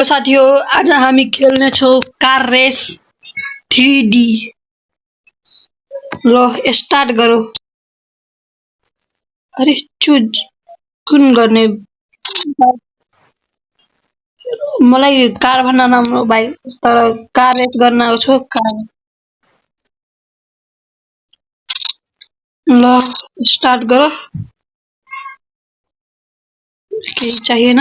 साथीहरु आज हामी खेल्ने छौं कार रेस 3D ल स्टार्ट गरौ अरे चुज कुन गर्ने मलाई कार भन्न नम्रो भाइ तर कार रेस गर्न आउँछ कार ल स्टार्ट गर केही चाहिएन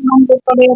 नम्बर पढेर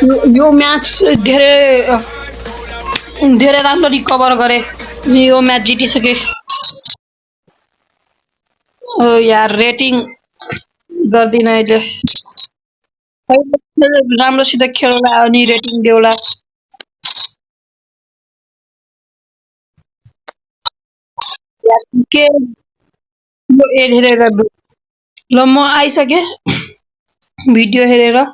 यो म्याच धेरै राम्ररी कभर गरे यो म्याच जितिसके यार रेटिङ गर्दिन अहिले राम्रोसित खेल्ला अनि रेटिङ देउला के यो एड हेरेर ल म आइसके भिडियो हेरेर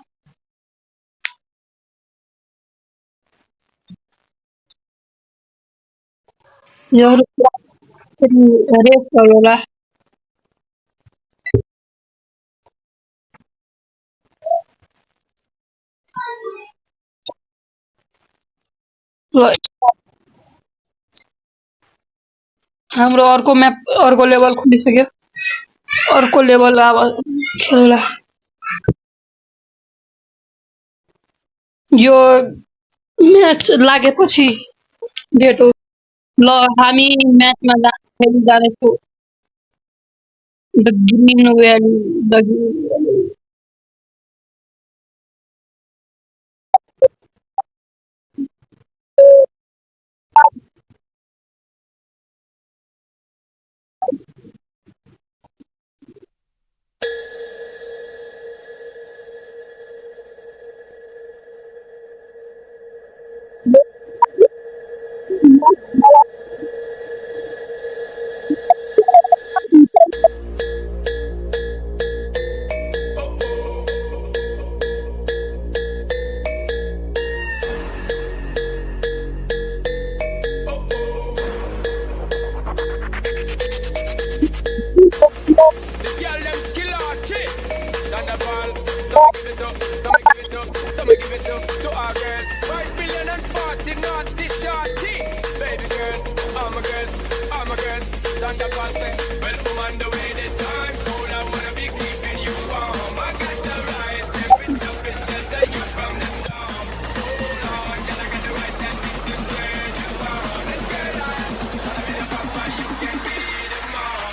यो रेस भयो होला हाम्रो अर्को म्याप अर्को लेभल खुलिसक्यो अर्को लेभल अब खेल्ला यो म्याच लागेपछि डेट हो ल हामी म्याचमा खेल्न जानेछौँ the green valley the I'm a girl. Thunderbolt say, well, woman, the way the time cold, I wanna be keeping you warm. I got the right temperature to shelter you from the storm. Hold on, girl, I got the right tactics to turn you on. And girl, I'll be the papa, you can be the mom.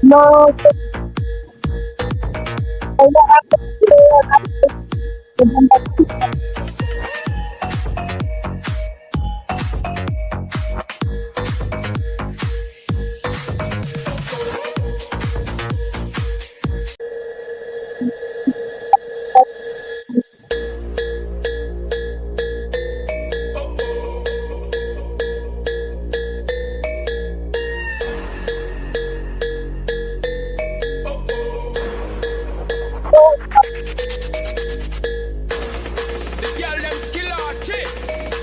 No, The girl them kill our chick.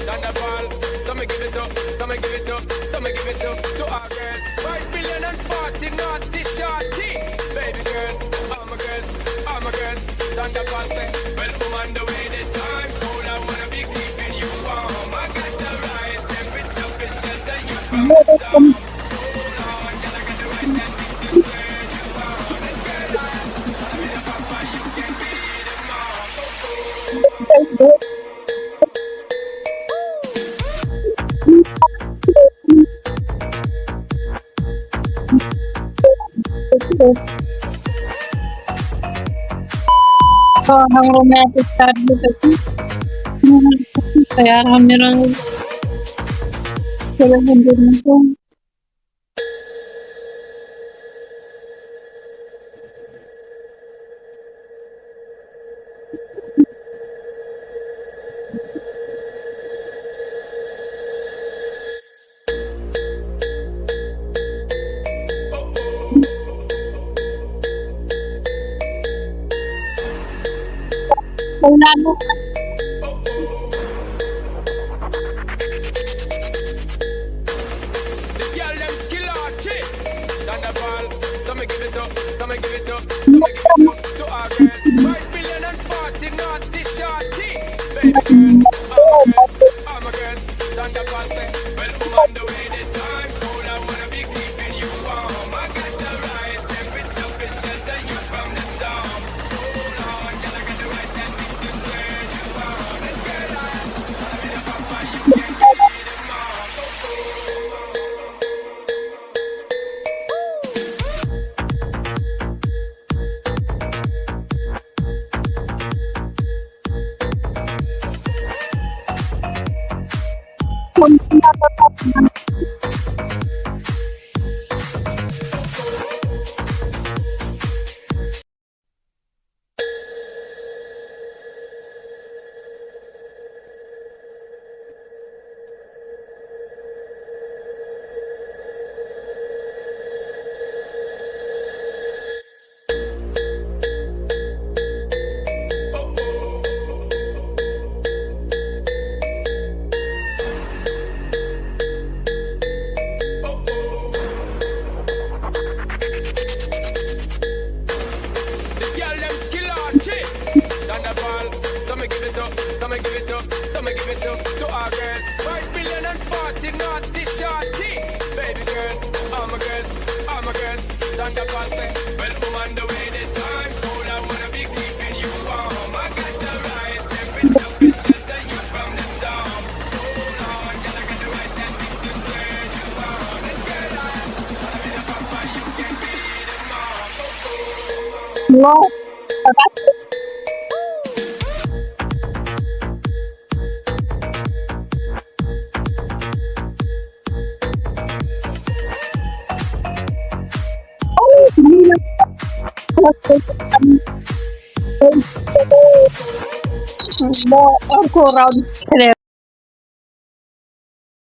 Thunderball, so me give it up, so me give it up, so me give it up to our girls. 5 billion and 40 naughty shorty. Baby girl, all my girls, all my girls. Thunderball say, well, woman, the way the time cold, I wanna be keeping you warm. I got the right temperature to shelter you from the storm. Hold on, girl, I got the right tactics to turn you on. And girl, I'll be the papa, you can be the mom. तो हमरो match start हो तक यार हम मेरा 700 में तो The girl them kill our chick. Thunderball, so me give it up, so me give it up, so me give it up to our girls. 5 billion and 40 naughty shorty. Baby girl, all my girls. Thunderball say, well, woman, the way the time cold, I wanna be keeping you warm. I got the right temperature to shelter you from the storm. Hold on, girl, I got the right tactics to turn you on. And girl, I'll be the papa, you can be the mom. The girl them kill our chick. Thunderball, so me give it up, so me give it up, so me give it up to our girls. 5 billion and 40 naughty shorty. Baby girl, all my girls, all my girls. Thunderball say, well, woman, the way the time cold, I wanna be keeping you warm. I got the right temperature to shelter you from the storm. Hold on, girl, I got the right tactics to turn you on. And girl, I'll be the papa, you can be the mom. no. और को round खेले